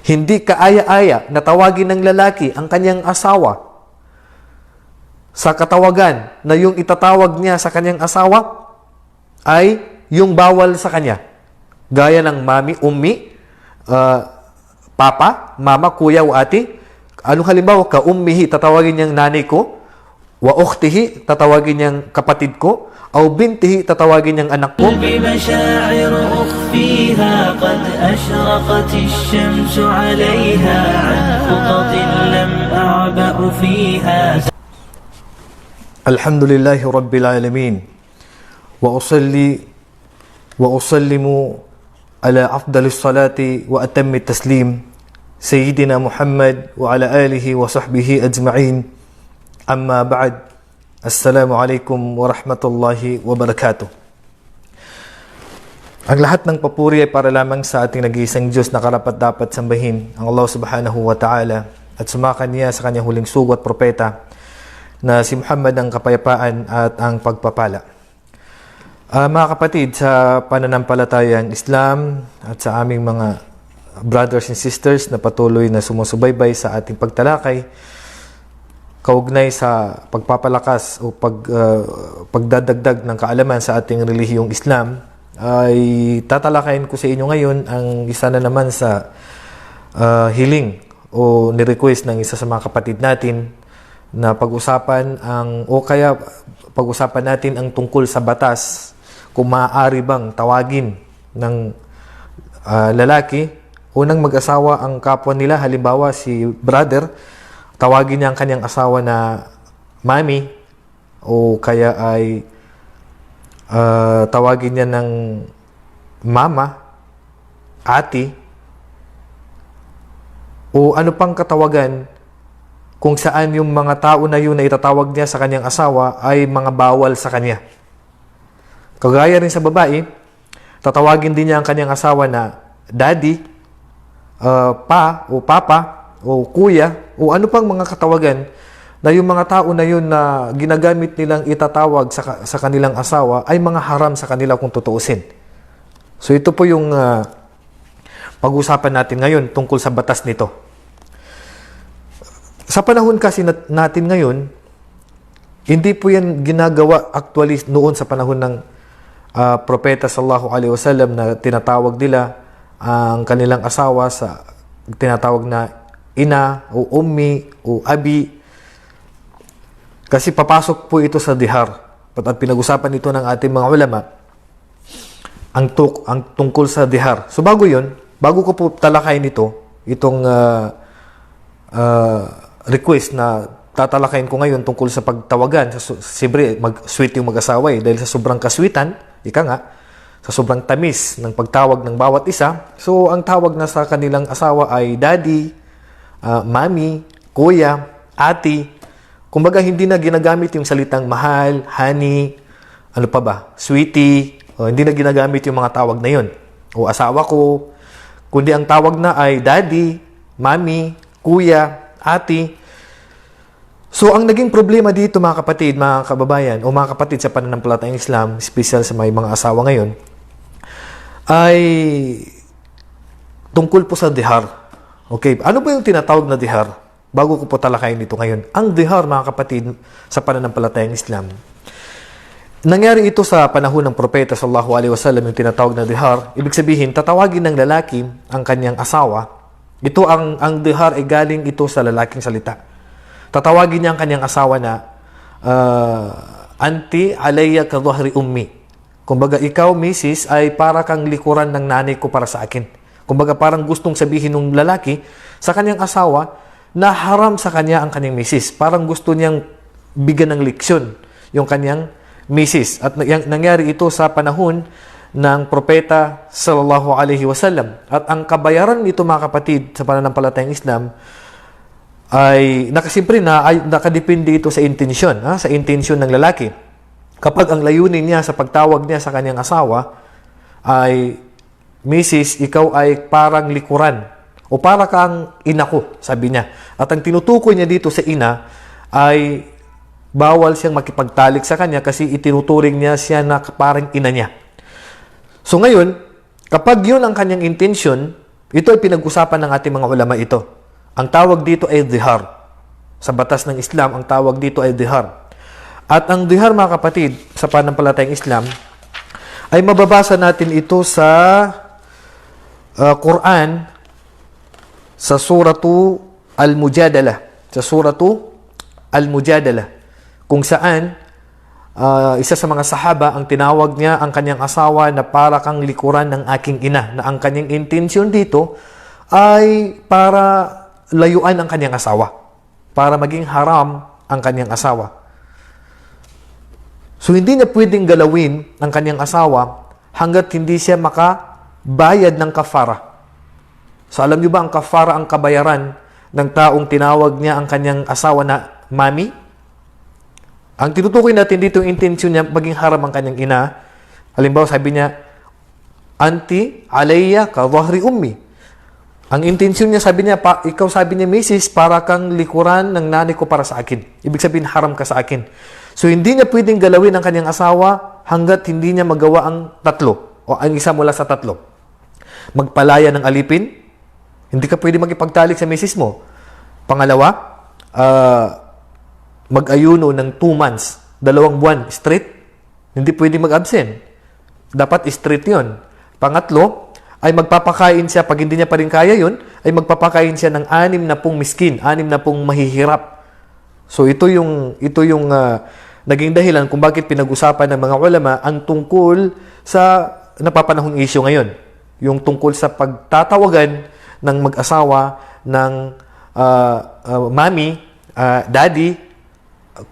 Hindi kaaya-aya na tawagin ng lalaki ang kanyang asawa sa katawagan na yung itatawag niya sa kanyang asawa ay yung bawal sa kanya. Gaya ng mami, ummi, papa, mama, kuya, o ate. Anong halimbawa ka, ummihi, tatawagin niyang nanay ko. Wa ukhtihi, tatawagin niyang kapatid ko. Aw bintihi, tatawagin niyang anak ko. بمشاعر أخفيها قد أشرقت الشمس عليها عن خطط لم أعبأ فيها. الحمد لله رب العالمين وأصلي وأسلم على أفضل الصلاة وأتم التسليم سيدنا محمد وعلى آله وصحبه أجمعين. أما بعد، السلام عليكم ورحمة الله وبركاته. Ang lahat ng papuri ay para lamang sa ating nag-iisang Diyos na karapat-dapat sambahin, ang Allah subhanahu wa ta'ala, at sumakan niya sa kanyang huling sugo at propeta na si Muhammad ang kapayapaan at ang pagpapala. Mga kapatid, sa pananampalatayang Islam at sa aming mga brothers and sisters na patuloy na sumusubaybay sa ating pagtalakay kaugnay sa pagpapalakas o pagdadagdag ng kaalaman sa ating relihiyong Islam, ay tatalakayin ko sa inyo ngayon ang isa na naman sa hiling o ni-request ng isa sa mga kapatid natin na pag-usapan pag-usapan natin ang tungkol sa batas, kung maaari bang tawagin ng lalaki o ng mag-asawa ang kapwa nila. Halimbawa si brother, tawagin niya ang kanyang asawa na mami, o kaya ay tawagin niya ng mama, ate, o ano pang katawagan kung saan yung mga tao na yun na itatawag niya sa kanyang asawa ay mga bawal sa kanya. Kagaya rin sa babae, tatawagin din niya ang kanyang asawa na daddy, pa o papa o kuya o ano pang mga katawagan na yung mga tao na yun na ginagamit nilang itatawag sa kanilang asawa ay mga haram sa kanila kung tutuusin. So ito po yung pag-usapan natin ngayon tungkol sa batas nito. Sa panahon kasi natin ngayon, hindi po yan ginagawa actually noon sa panahon ng propeta sallallahu alaihi wasallam na tinatawag nila ang kanilang asawa sa tinatawag na ina o ummi o abi. Kasi papasok po ito sa dihar. At pinag-usapan ito ng ating mga ulama, ang tungkol sa dihar. So bago ko po talakayin itong request na tatalakayin ko ngayon tungkol sa pagtawagan. Siyempre, sweet yung mag-asawa dahil sa sobrang kaswitan, sa sobrang tamis ng pagtawag ng bawat isa. So ang tawag na sa kanilang asawa ay daddy, mami, kuya, ate. Kumbaga, hindi na ginagamit yung salitang mahal, honey, ano pa ba, sweetie, hindi na ginagamit yung mga tawag na yun. O asawa ko, kundi ang tawag na ay daddy, mami, kuya, ate. So, ang naging problema dito mga kapatid, mga kababayan, o mga kapatid sa pananampalatayang Islam, special sa may mga asawa ngayon, ay tungkol po sa dihar. Okay, ano ba yung tinatawag na dihar? Bago ko po talakayin ito ngayon. Ang dihar, mga kapatid, sa pananampalatayang Islam, nangyari ito sa panahon ng propeta sallallahu alaihi wasallam, yung tinatawag na dihar. Ibig sabihin, tatawagin ng lalaki ang kanyang asawa. Ito ang dihar ay galing ito sa lalaking salita. Tatawagin niya ang kanyang asawa na anti alayya ka dhahri ummi. Kumbaga, ikaw, misis, ay para kang likuran ng nanay ko para sa akin. Kumbaga, parang gustong sabihin ng lalaki sa kanyang asawa na haram sa kanya ang kanyang misis. Parang gusto niyang bigyan ng leksyon yung kanyang misis. At nangyari ito sa panahon ng propeta sallallahu alaihi wasallam. At ang kabayaran nito, mga kapatid, sa pananampalatayang Islam ay nakadepende ito sa intensyon, sa intensyon ng lalaki. Kapag ang layunin niya sa pagtawag niya sa kanyang asawa ay, misis, ikaw ay parang likuran o para kang ina ko, sabi niya. At ang tinutukoy niya dito sa ina ay bawal siyang makipagtalik sa kanya kasi itinuturing niya siya na parang ina niya. So ngayon, kapag yun ang kanyang intention, Ito ay pinag-usapan ng ating mga ulama ito. Ang tawag dito ay dhihar. Sa batas ng Islam, ang tawag dito ay dhihar. At ang dhihar, mga kapatid, sa pananampalatayang Islam, ay mababasa natin ito sa Quran, sa suratu Al-Mujadalah. Sa suratu Al-Mujadalah. Kung saan, isa sa mga sahaba, ang tinawag niya ang kanyang asawa na para kang likuran ng aking ina, na ang kanyang intensyon dito ay para layuan ang kanyang asawa, para maging haram ang kanyang asawa. So, hindi niya pwedeng galawin ang kanyang asawa hanggat hindi siya makabayad ng kafara. So, alam niyo ba ang kafara, ang kabayaran ng taong tinawag niya ang kanyang asawa na mami? Ang tinutukoy natin dito, yung intensyon niya, maging haram ang kanyang ina. Halimbawa, sabi niya, Anti alayya ka dhahri ummi. Ang intensyon niya, sabi niya, ikaw, sabi niya, Mrs., para kang likuran ng nanay ko para sa akin. Ibig sabihin, haram ka sa akin. So, hindi niya pwedeng galawin ang kanyang asawa hanggat hindi niya magawa ang tatlo, o ang isa mula sa tatlo. Magpalaya ng alipin, hindi ka pwede magipagtalik sa misis mo. Pangalawa, mag-ayuno ng 2 months, 2 buwan, straight. Hindi pwede mag-absent. Dapat straight yon. Pangatlo, ay magpapakain siya, pag hindi niya pa rin kaya yun, ay magpapakain siya ng 60 miskin, 60 mahihirap. So ito yung naging dahilan kung bakit pinag-usapan ng mga ulama ang tungkol sa napapanahong issue ngayon. Yung tungkol sa pagtatawagan ng mag-asawa ng mami, daddy,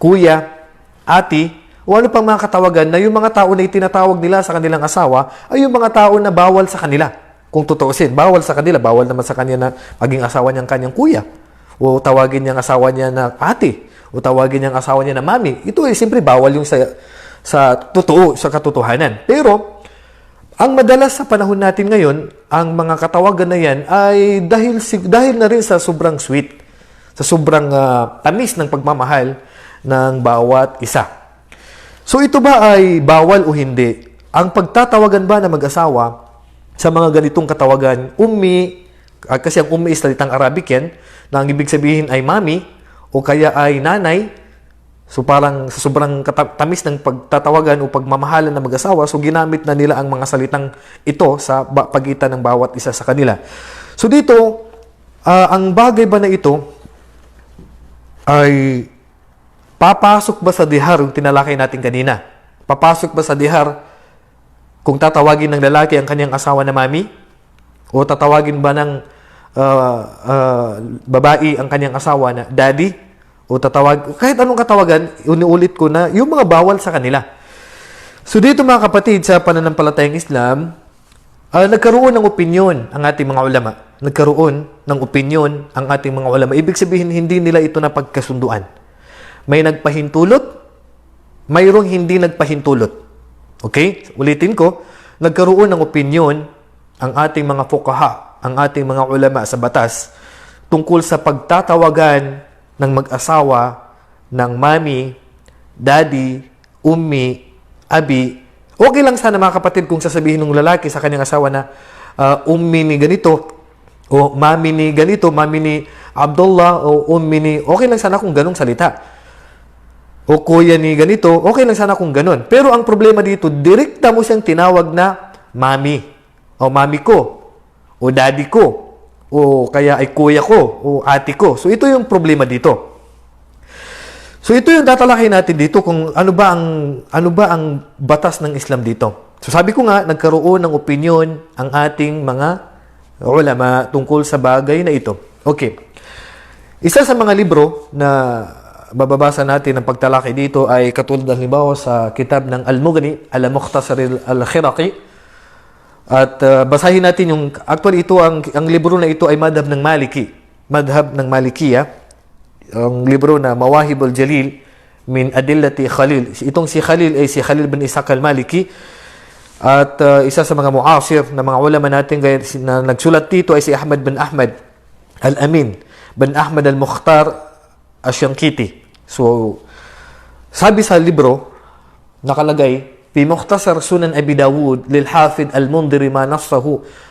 kuya, ati, o ano pang mga katawagan na yung mga tao na itinatawag nila sa kanilang asawa ay yung mga tao na bawal sa kanila. Kung tutuusin, bawal sa kanila, bawal naman sa kanya na maging asawa niyang kanyang kuya. O tawagin niyang asawa niya na ate. O tawagin niyang asawa niya na mami. Ito ay siyempre bawal yung sa katotohanan. Pero, ang madalas sa panahon natin ngayon, ang mga katawagan na yan ay dahil na rin sa sobrang sweet, sa sobrang tamis ng pagmamahal ng bawat isa. So ito ba ay bawal o hindi? Ang pagtatawagan ba na mag-asawa sa mga ganitong katawagan, ummi, kasi ang ummi is salitang Arabic yan, na ang ibig sabihin ay mami, o kaya ay nanay, so parang sa sobrang tamis ng pagtatawagan o pagmamahalan ng mag-asawa, so ginamit na nila ang mga salitang ito sa pagitan ng bawat isa sa kanila. So dito, ang bagay ba na ito ay papasok ba sa dihar yung tinalakay natin kanina? Papasok ba sa dihar kung tatawagin ng lalaki ang kanyang asawa na mami? O tatawagin ba ng babae ang kanyang asawa na daddy? O kahit anong katawagan, uniulit ko na yung mga bawal sa kanila. So dito mga kapatid, sa pananampalatayang Islam, nagkaroon ng opinyon ang ating mga ulama. Nagkaroon ng opinyon ang ating mga ulama. Ibig sabihin, hindi nila ito napagkasunduan. May nagpahintulot, mayroong hindi nagpahintulot. Okay? Ulitin ko, nagkaroon ng opinyon ang ating mga fuqaha, ang ating mga ulama sa batas tungkol sa pagtatawagan ng mag-asawa ng mami, daddy, ummi, abi. Okay lang sana mga kapatid kung sasabihin ng lalaki sa kanyang asawa na ummi ni ganito, o mami ni ganito, mami ni Abdullah, o ummi ni... Okay lang sana kung ganong salita. O kuya ni ganito, okay lang sana kung ganon. Pero ang problema dito, direkta mo siyang tinawag na mami, o mami ko, o daddy ko, o kaya ay kuya ko, o ate ko. So ito yung problema dito. So ito yung tatalakay natin dito kung ano ba ang batas ng Islam dito. So sabi ko nga, nagkaroon ng opinyon ang ating mga ulama tungkol sa bagay na ito. Okay. Isa sa mga libro na bababasa natin ng pagtalakay dito ay katulad ng halimbawa sa kitab ng Al-Mughni, Al-Mukhtasar Al-Khiraqi. At basahin natin yung, actually ito, ang libro na ito ay madhab ng Maliki. Madhab ng Malikiya. Ang libro na Mawahib al-Jalil min Adillati Khalil. Itong si Khalil ay si Khalil bin Ishaq al-Maliki. At isa sa mga muasir na mga ulama natin na nagsulat dito ay si Ahmad bin Ahmad al-Amin bin Ahmad al-Mukhtar Asyankiti. So, sabi sa libro, nakalagay في مختصر سنن أبي داود للحافظ المنذر ما نصه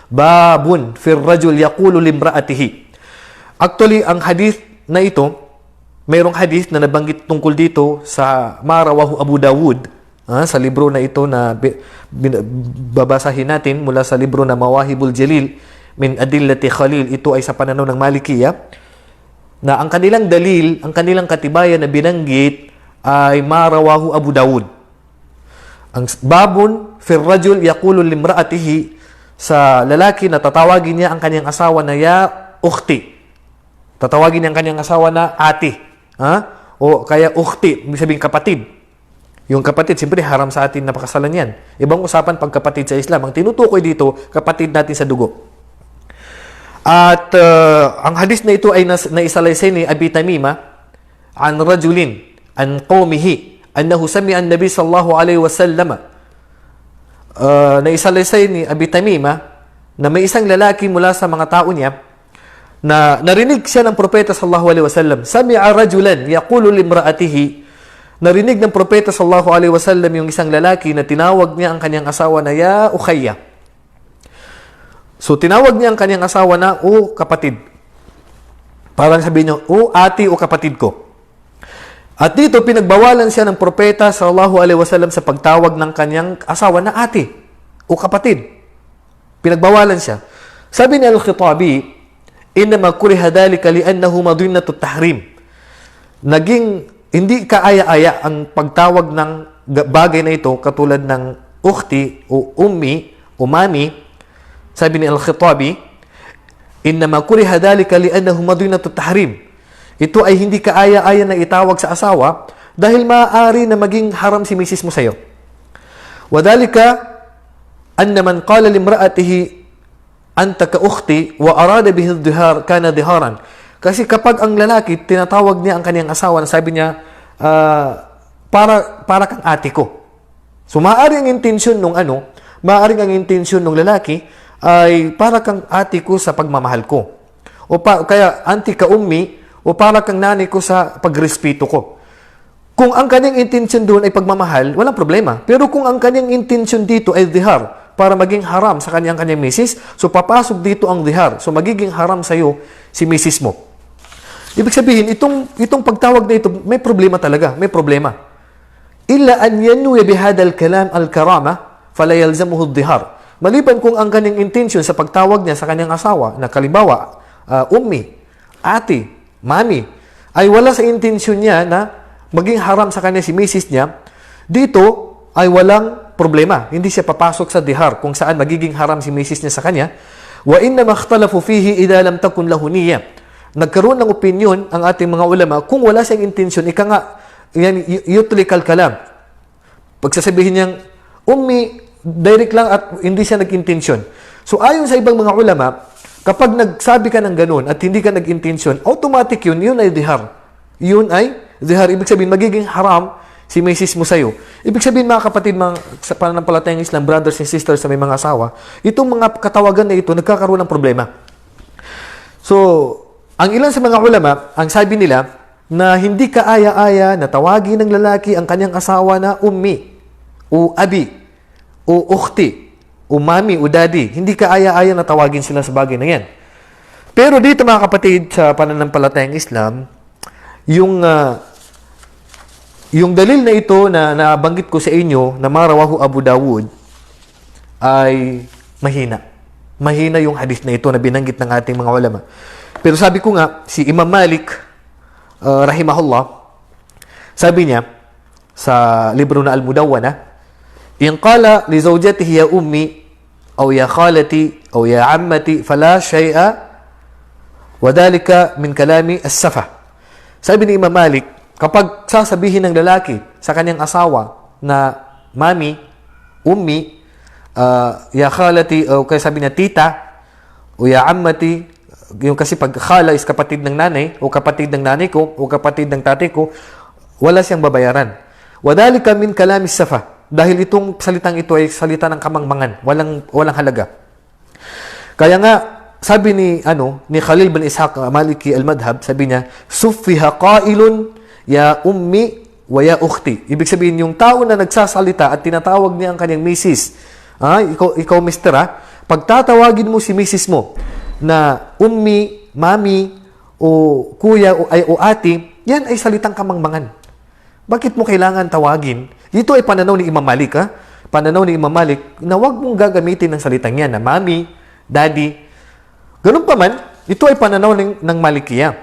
باب في الرجل يقول لامرأته. Actually, ang hadith na ito, mayroong hadith na nabanggit tungkol dito sa Marawahu Abu Dawud, sa libro na ito na babasahin natin mula sa libro na Mawahibul Jalil min Adillati Khalil. Ito ay sa pananaw ng Malikiya, na ang kanilang dalil, ang kanilang katibayan na binanggit ay Marawahu Abu Dawud. Ang babun fir rajul yaqulu limraatihi, sa lalaki na tatawagin niya ang kanyang asawa na ya ukhti. Tatawagin niya ang kanyang asawa na ate. O kaya ukhti, ibig sabihin kapatid. Yung kapatid, siyempre haram sa atin na pakasalan yan. Ibang usapan pag kapatid sa Islam. Ang tinutukoy dito, kapatid natin sa dugo. At ang hadith na ito ay naisalaysay ni Abi Tamima an rajulin an qawmihi annahu sami'a an-nabi sallallahu alaihi wasallam. Naisalaysay ni Abi Tamima na may isang lalaki mula sa mga tao niya na narinig siya ng propeta sallallahu alaihi wasallam. Sami'a rajulan yaqulu limra'atihi. Narinig ng propeta sallallahu alaihi wasallam yung isang lalaki na tinawag niya ang kanyang asawa na ya ukhayya. So tinawag niya ang kanyang asawa na o kapatid. Parang sabihin niyo, o ate o kapatid ko. At dito pinagbawalan siya ng propeta sallallahu alaihi wasallam sa pagtawag ng kanyang asawa na ate o kapatid. Pinagbawalan siya. Sabi ni Al-Khitabi, innama kuriha dhalika li'annahu madhinnatu tahrim. Naging hindi kaaya-aya ang pagtawag ng bagay na ito katulad ng ukhti o ummi o mami. Sabi ni Al-Khitabi, innama kuriha dhalika li'annahu madhinnatu tahrim. Ito ay hindi kaaya-aya na itawag sa asawa dahil maaari na maging haram si misis mo sa'yo. Wadhalika anna man qala limra'atihi anta ka ukhti wa arada bihi dhihar kana dhiharan. Kasi kapag ang lalaki tinatawag niya ang kaniyang asawa, sabi niya para kang ate ko. So maaari ang intensyon maaring ang intensyon ng lalaki ay para kang ate ko sa pagmamahal ko. Kaya anti ka ummi o para kang nanay ko sa pagrespeto ko. Kung ang kaniyang intensyon doon ay pagmamahal, walang problema. Pero kung ang kaniyang intensyon dito ay dhihar, para maging haram sa kanyang misis, so papasok dito ang dhihar. So magiging haram sa iyo si misis mo. Ibig sabihin, itong pagtawag na ito, may problema talaga, may problema. Illa an yanwi bihadha al-kalam al-karama fala yalzamuhu ad-dhihar. Maliban kung ang kanyang intention sa pagtawag niya sa kanyang asawa na kalimbawa, ummi, ate, mami, ay wala sa intention niya na maging haram sa kanya si misis niya, dito ay walang problema. Hindi siya papasok sa dihar kung saan magiging haram si misis niya sa kanya. Wa inna makhtalafu fihi idha lam takun lahu niyya. Nagkaroon ng opinion ang ating mga ulama kung wala siyang intention, yan yutlikal kalam. Pagsasabihin niyang ummi, direct lang at hindi siya nag-intention. So ayon sa ibang mga ulama, kapag nagsabi ka ng ganun at hindi ka nag-intention, automatic yun ay dihar. Yun ay dihar. Ibig sabihin, magiging haram si misis mo sa'yo. Ibig sabihin, mga kapatid, sa pananampalatayang Islam, brothers and sisters sa may mga asawa, itong mga katawagan na ito, nagkakaroon ng problema. So, ang ilan sa mga ulama, ang sabi nila, na hindi kaaya-aya na tawagin ng lalaki ang kanyang asawa na ummi, o abi, o ukhti, o mami, o daddy. Hindi kaaya-aya na tawagin sila sa bagay na yan. Pero dito, mga kapatid, sa pananampalatayang Islam, yung dalil na ito na nabanggit ko sa inyo na Marawahu Abu Dawud ay mahina. Mahina yung hadith na ito na binanggit ng ating mga ulama. Pero sabi ko nga, si Imam Malik, rahimahullah, sabi niya sa libro na Al-Mudawwana, in qala li zawjatihi ya ummi aw ya khalati aw ya ammati fala shay'a wa dhalika min kalami as-safa. Sabi ni Imam Malik, kapag sasabihin ng lalaki sa kanyang asawa na mami, ummi, ya khalati, o kaya sabi niya tita, o ya ammati, yung kasi pag khala is kapatid ng nanay, o kapatid ng nanay ko, o kapatid ng tatay ko, wala siyang babayaran. Wadhalika min kalamis safa. Dahil itong salitang ito ay salita ng kamangmangan, walang halaga. Kaya nga, sabi ni Khalil bin Ishaq Maliki al-Madhab, sabi niya, suffiha qailun ya ummi wa ya ukhti. Ibig sabihin, yung tao na nagsasalita at tinatawag niya ang kanyang misis, ikaw mister pag tatawagin mo si misis mo na ummi, mami, o kuya, o ate, yan ay salitang kamangmangan. Bakit mo kailangan tawagin? Ito ay pananaw ni Imam Malik, Pananaw ni Imam Malik na huwag mong gagamitin ng salitang yan na mami, daddy. Ganun pa man, ito ay pananaw ng Malikiya.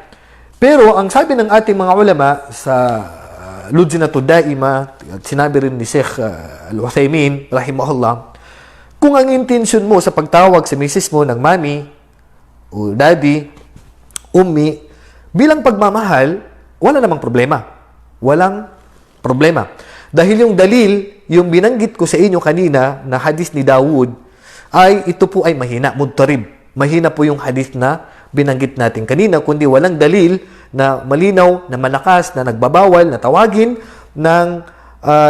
Pero ang sabi ng ating mga ulama sa Lujnatud Daima, at sinabi rin ni Sheikh Al-Uthaymin, rahimahullah, kung ang intensyon mo sa pagtawag sa misis mo ng mami, o daddy, ummi, bilang pagmamahal, wala namang problema. Walang problema. Dahil yung dalil, yung binanggit ko sa inyo kanina na hadis ni Dawud, ay ito po ay mahina, mudtarib. Mahina po yung hadis na binanggit natin kanina, kundi walang dalil na malinaw, na malakas, na nagbabawal, na tawagin ng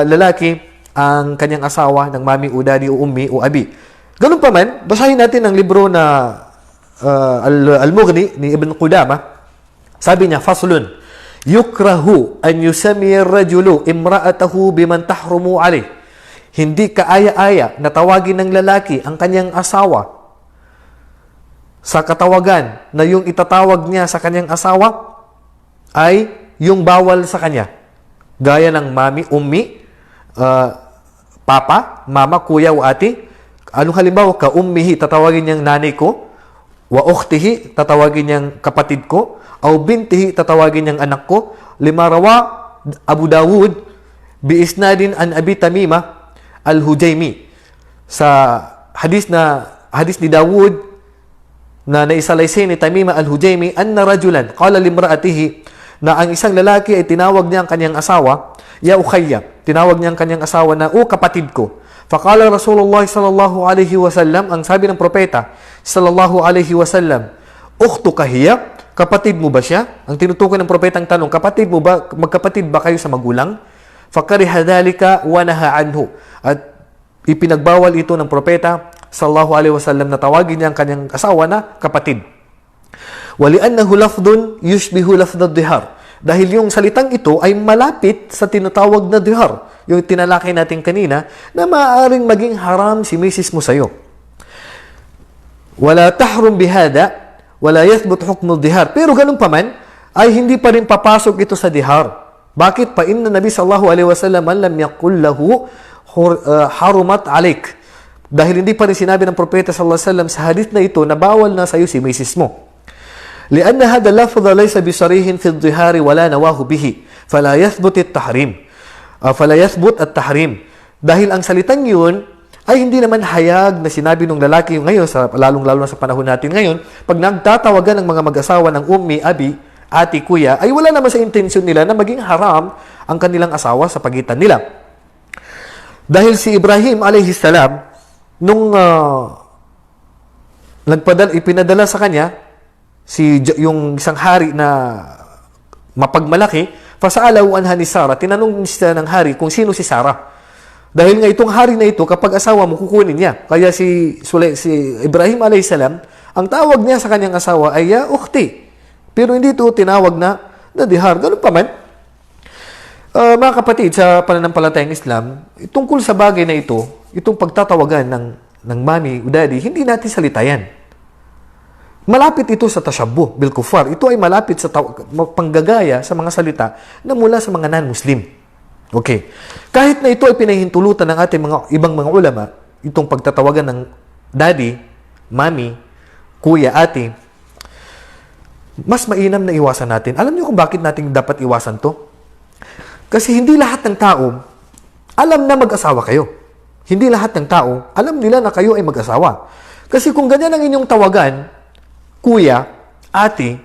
lalaki ang kanyang asawa ng mami o daddy o ummi o abi. Ganun pa man, basahin natin ang libro na Al-Mughni ni Ibn Qudamah. Sabi niya, faslun, yukrahu an yusami ar-rajulu imra'atahu biman tahrumu alayh. Hindi kaaya-aya na tawagin ng lalaki ang kanyang asawa sa katawagan na yung itatawag niya sa kanyang asawa ay yung bawal sa kanya. Gaya ng mami, ummi, papa, mama, kuya o ate. Anong halimbawa? Ka ummihi, tatawagin niyang nanay ko. Wa ukhtihi, tatawagin niyang kapatid ko. Aw bintihi, tatawagin niyang anak ko. Lima rawa Abu Dawud bi isnadin an Abi Tamimah al-Hujaymi. Sa hadis ni Dawud na naisalaysay ni Tamimah al-Hujaymi, anna rajulan qala limra'atihi, na ang isang lalaki ay tinawag niya ang kanyang asawa, ya ukhayya, tinawag niya ang kanyang asawa na, o kapatid ko. Faqala Rasulullah sallallahu alaihi wasallam, ang sabi ng propeta sallallahu alaihi wasallam, ukhtuka hiya, kapatid mo ba siya? Ang tinutukoy ng propeta ang tanong, kapatid mo ba, magkapatid ba kayo sa magulang? Fakariha dhalika wa naha anhu. At ipinagbawal ito ng propeta sallallahu alaihi wasallam na tawagin niya ang kanyang asawa na kapatid. Wali'annahu lafdun yushbihu lafdad dihar. Dahil yung salitang ito ay malapit sa tinatawag na dihar. Yung tinalakay natin kanina na maaaring maging haram si misis mo sa'yo. Wala tahrum bihada, wala yathbut hukmu dihar. Pero ganun pa man, ay hindi pa rin papasok ito sa dihar. Bakit? Pa inna Nabi sallallahu alaihi wasallam lam yaqul lahu harumat alik. Dahil hindi pa rin sinabi ng propeta sallallahu alaihi wasallam sa hadith na ito na bawal na sa'yo si misis mo. لأن هذا اللفظ ليس بصريح في الظهار ولا نواه به فلا يثبت التحريم dahil ang salitang yun ay hindi naman hayag na sinabi ng lalaki ngayon, lalong-lalo na sa panahon natin ngayon, pag nagtatawagan ng mga mag-asawa ng ummi, abi, ati, kuya, ay wala naman sa intensyon nila na maging haram ang kanilang asawa sa pagitan nila. Dahil si Ibrahim alayhi salam, nung ipinadala sa kanya yung isang hari na mapagmalaki, fasa'alahu anha ni Sarah, tinanong siya ng hari kung sino si Sarah. Dahil nga itong hari na ito, kapag asawa mo, kukunin niya. Kaya si Ibrahim a.s., ang tawag niya sa kanyang asawa ay ya ukhti. Pero hindi ito tinawag na dihar. Ganun pa man. Mga kapatid, sa pananampalatayang Islam, tungkol sa bagay na ito, itong pagtatawagan ng mami o daddy, hindi natin salita yan. Malapit ito sa tashabbuh bil kuffar. Ito ay malapit sa panggagaya sa mga salita na mula sa mga non-Muslim. Okay. Kahit na ito ay pinahintulutan ng ating ibang mga ulama, itong pagtatawagan ng daddy, mami, kuya, ate, mas mainam na iwasan natin. Alam niyo kung bakit natin dapat iwasan to? Kasi hindi lahat ng tao alam na mag-asawa kayo. Hindi lahat ng tao alam nila na kayo ay mag-asawa. Kasi kung ganyan ang inyong tawagan, kuya, ate,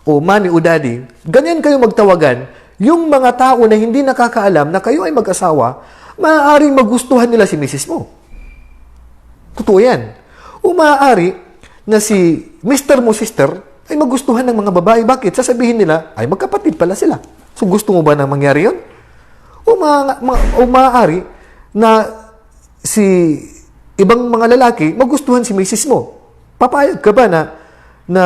o mami o daddy, ganyan kayo magtawagan, yung mga tao na hindi nakakaalam na kayo ay mag-asawa, maaaring magustuhan nila si misis mo. Totoo yan. O maaari na si Mr. mo sister ay magustuhan ng mga babae. Bakit? Sasabihin nila, ay magkapatid pala sila. So gusto mo ba na mangyari yun? O maaari na si ibang mga lalaki magustuhan si misis mo. Papayag ka ba na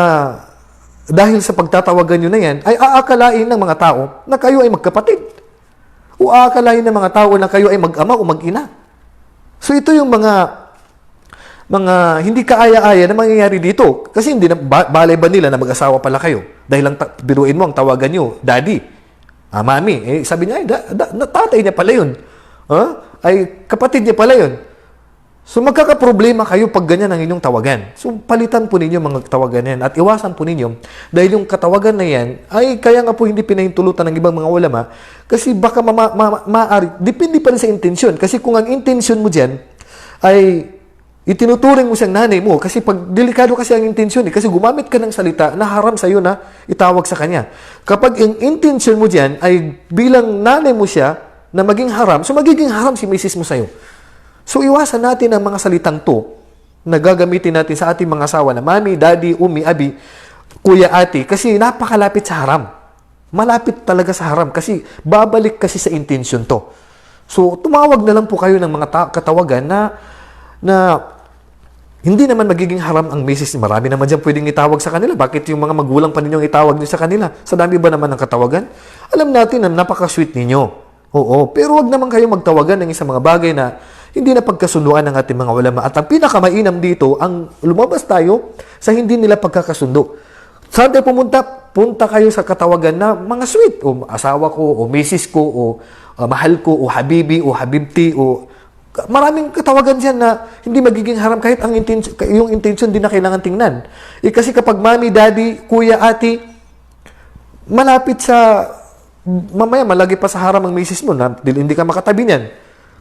dahil sa pagtatawagan nyo na yan, ay aakalain ng mga tao na kayo ay magkapatid. O aakalain ng mga tao na kayo ay mag-ama o mag-ina. So ito yung mga hindi kaaya-aya na mangyayari dito. Kasi hindi na, balay ba nila na mag-asawa pala kayo? Dahil lang biruin mo ang tawagan nyo, daddy, mami. Sabi niya, tatay niya pala yun. Ay kapatid niya pala yun. So magkakaproblema kayo pag ganyan ang inyong tawagan. So palitan po ninyo mga tawagan na yan at iwasan po ninyo dahil yung katawagan na yan ay kaya nga po hindi pinahintulutan ng ibang mga ulama kasi baka maaari, depende pa rin sa intensyon. Kasi kung ang intensyon mo dyan ay itinuturing mo siyang nanay mo kasi pag delikado kasi ang intensyon kasi gumamit ka ng salita na haram sa iyo na itawag sa kanya. Kapag ang intensyon mo dyan ay bilang nanay mo siya na maging haram, so magiging haram si misis mo sa iyo. So, iwasan natin ang mga salitang to na gagamitin natin sa ating mga asawa na mami, daddy, umi, abi, kuya, ate, kasi napakalapit sa haram. Malapit talaga sa haram kasi babalik kasi sa intensyon to. So, tumawag na lang po kayo ng mga katawagan na hindi naman magiging haram ang misis. Marami naman dyan pwedeng itawag sa kanila. Bakit yung mga magulang pa ninyong itawag niyo sa kanila? Sa dami ba naman ng katawagan? Alam natin na napaka-sweet ninyo. Oo, pero wag naman kayo magtawagan ng isang mga bagay na hindi na pagkasunduan ng ating mga ulama. At ang pinakamainam dito, ang lumabas tayo sa hindi nila pagkakasundo. Saan tayo pumunta? Punta kayo sa katawagan na mga sweet. O asawa ko, o misis ko, o mahal ko, o habibi, o habibti, o maraming katawagan dyan na hindi magiging haram kahit ang yung intention din na kailangan tingnan. Kasi kapag mami, daddy, kuya, ate, malapit sa mamaya malagi pa sa haram ang misis mo na hindi ka makatabi niyan.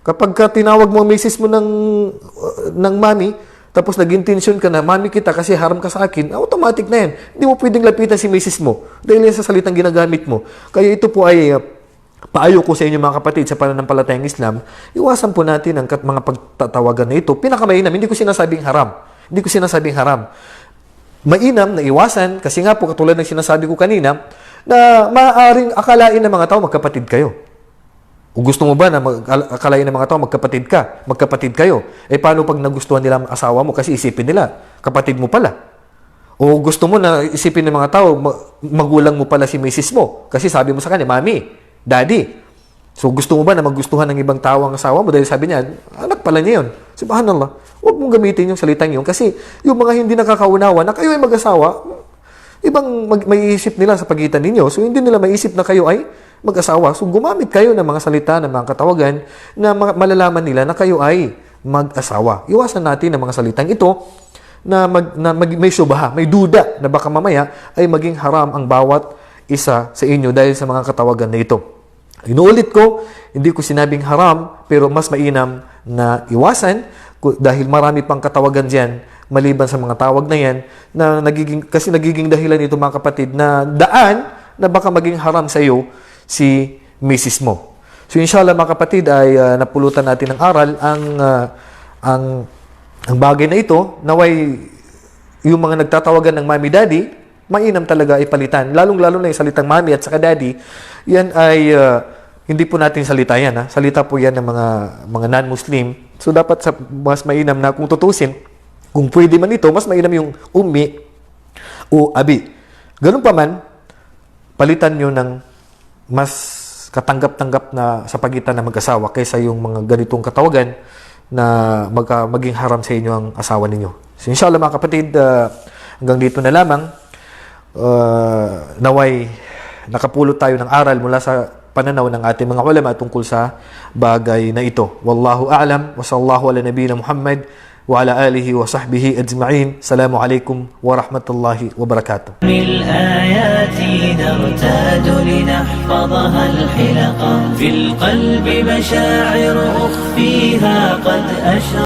Kapag tinawag mo ang misis mo ng mami, tapos nag-intention ka na, mami kita kasi haram ka sa akin, automatic na yan. Hindi mo pwedeng lapitan si misis mo dahil yan sa salitang ginagamit mo. Kaya ito po ay paayo ko sa inyo mga kapatid sa pananampalatayang Islam, iwasan po natin ang mga pagtatawagan na ito. Pinakamainam, hindi ko sinasabing haram. Hindi ko sinasabing haram. Mainam na iwasan kasi nga po katulad ng sinasabi ko kanina, na maaaring akalain ng mga tao magkapatid kayo. O gusto mo ba na akalain ng mga tao magkapatid kayo? Paano pag nagustuhan nila ang asawa mo kasi isipin nila, kapatid mo pala? O gusto mo na isipin ng mga tao, magulang mo pala si misis mo kasi sabi mo sa kanya, mami, daddy. So gusto mo ba na magustuhan ng ibang tao ang asawa mo dahil sabi niya, anak pala niya yun. Subhanallah, huwag mong gamitin yung salitang yun kasi yung mga hindi nakakaunawa na kayo ay mag-asawa, ibang maiisip nila sa pagitan ninyo. So hindi nila maiisip na kayo ay mag-asawa. So gumamit kayo ng mga salita, ng mga katawagan na malalaman nila na kayo ay mag-asawa. Iwasan natin ang mga salitang ito na may syubaha, may duda na baka mamaya ay maging haram ang bawat isa sa inyo dahil sa mga katawagan na ito. Inuulit ko, hindi ko sinabing haram pero mas mainam na iwasan dahil marami pang katawagan dyan maliban sa mga tawag na yan na nagiging dahilan ito mga kapatid na daan na baka maging haram sa iyo si misis mo. So inshallah mga kapatid ay napulutan natin ng aral ang bagay na ito naway yung mga nagtatawagan ng mami daddy mainam talaga ipalitan. Lalong-lalo na yung salitang mami at saka daddy, yan ay hindi po natin salita yan. Salita po yan ng mga non-Muslim. So dapat mas mainam na kung tutusin, kung pwede man ito, mas mainam yung ummi o abi. Ganun pa man, palitan nyo ng mas katanggap-tanggap na sa pagitan ng mag-asawa kaysa yung mga ganitong katawagan na maging haram sa inyo ang asawa ninyo. So inshallah mga kapatid, hanggang dito na lamang. Naway nakapulot tayo ng aral mula sa pananaw ng ating mga ulama tungkol sa bagay na ito. Wallahu a'lam wa sallallahu ala nabiyina Muhammad wa ala alihi wa sahbihi ajma'in. Assalamu alaikum wa rahmatullahi wa barakatuh. الآيات نرتاد لنحفظها الحلقة في القلب مشاعر أخفيها قد أشرقت